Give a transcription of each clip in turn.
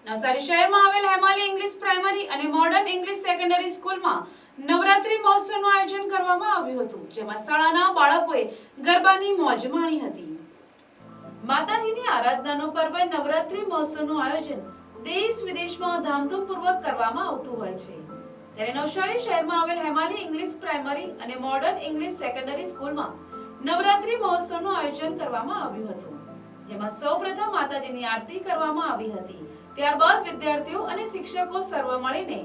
નવસારી શહેરમાં આવેલ Hemali English primary અને મોડર્ન ઇંગ્લિશ સેકન્ડરી સ્કૂલમાં નવરાત્રી મહોત્સવનું આયોજન કરવામાં આવ્યું હતું, જેમાં શાળાના બાળકોએ ગરબાની મોજ માણી હતી. માતાજીની આરાધનાનો પર્વ નવરાત્રી મહોત્સવનું આયોજન દેશ વિદેશમાં ધામધૂમપૂર્વક કરવામાં આવતું હોય છે. ત્યારે નવસારી શહેરમાં આવેલ હેમાલી ઇંગ્લિશ પ્રાઇમરી અને મોડર્ન ઇંગ્લિશ સેકન્ડરી સ્કૂલમાં નવરાત્રી મહોત્સવનું આયોજન કરવામાં આવ્યું હતું, જેમાં સૌપ્રથમ માતાજીની આરતી કરવામાં આવી હતી. ત્યારબાદ વિદ્યાર્થીઓ અને શિક્ષકો સર્વ મળીને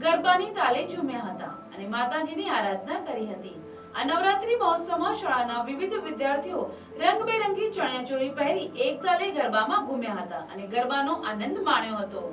ગરબાની તાલે ઝૂમ્યા હતા અને માતાજીની આરાધના કરી હતી. આ નવરાત્રી મહોત્સવમાં શાળાના વિવિધ વિદ્યાર્થીઓ રંગબેરંગી ચણિયાચોળી પહેરી એક તાલે ગરબામાં ઘૂમ્યા હતા અને ગરબાનો આનંદ માણ્યો હતો.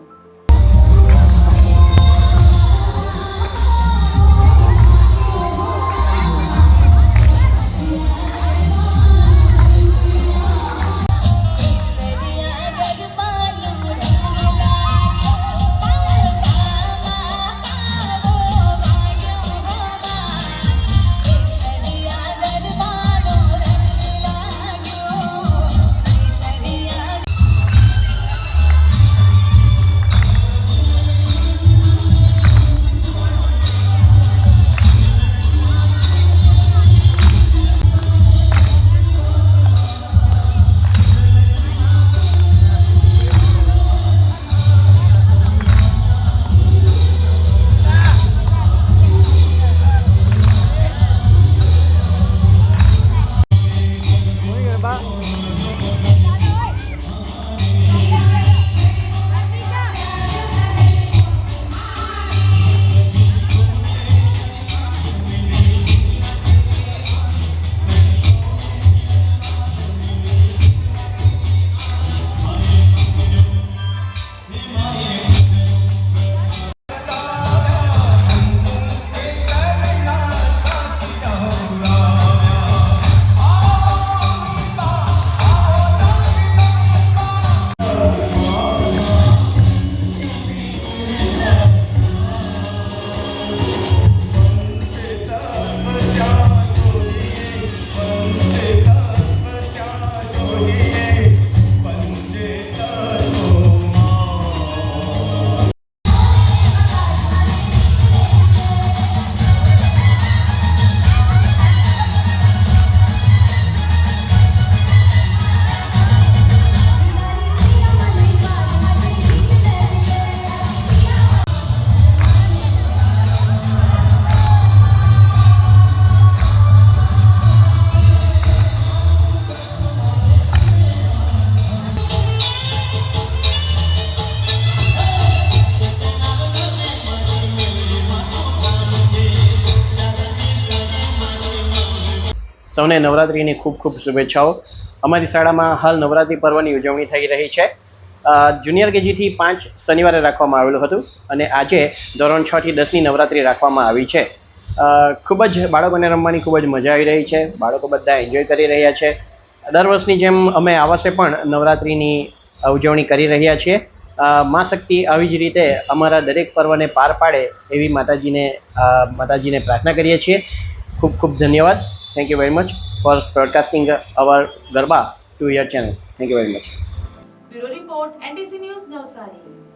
સૌને નવરાત્રિની ખૂબ ખૂબ શુભેચ્છાઓ. અમારી શાળામાં હાલ નવરાત્રિ પર્વની ઉજવણી થઈ રહી છે. જુનિયર કેજીથી 5 શનિવારે રાખવામાં આવેલું હતું અને આજે ધોરણ 6 થી 10ની નવરાત્રિ રાખવામાં આવી છે. ખૂબ જ બાળકોને રમવાની ખૂબ જ મજા આવી રહી છે. બાળકો બધા એન્જોય કરી રહ્યા છે. દર વર્ષની જેમ અમે આ વર્ષે પણ નવરાત્રિની ઉજવણી કરી રહ્યા છીએ. મા શક્તિ આવી જ રીતે અમારા દરેક પર્વને પાર પાડે એવી માતાજીને પ્રાર્થના કરીએ છીએ. ખૂબ ખૂબ ધન્યવાદ. Thank you very much for broadcasting our Garba to your channel. Thank you very much. Bureau Report, NTC News, Navsari.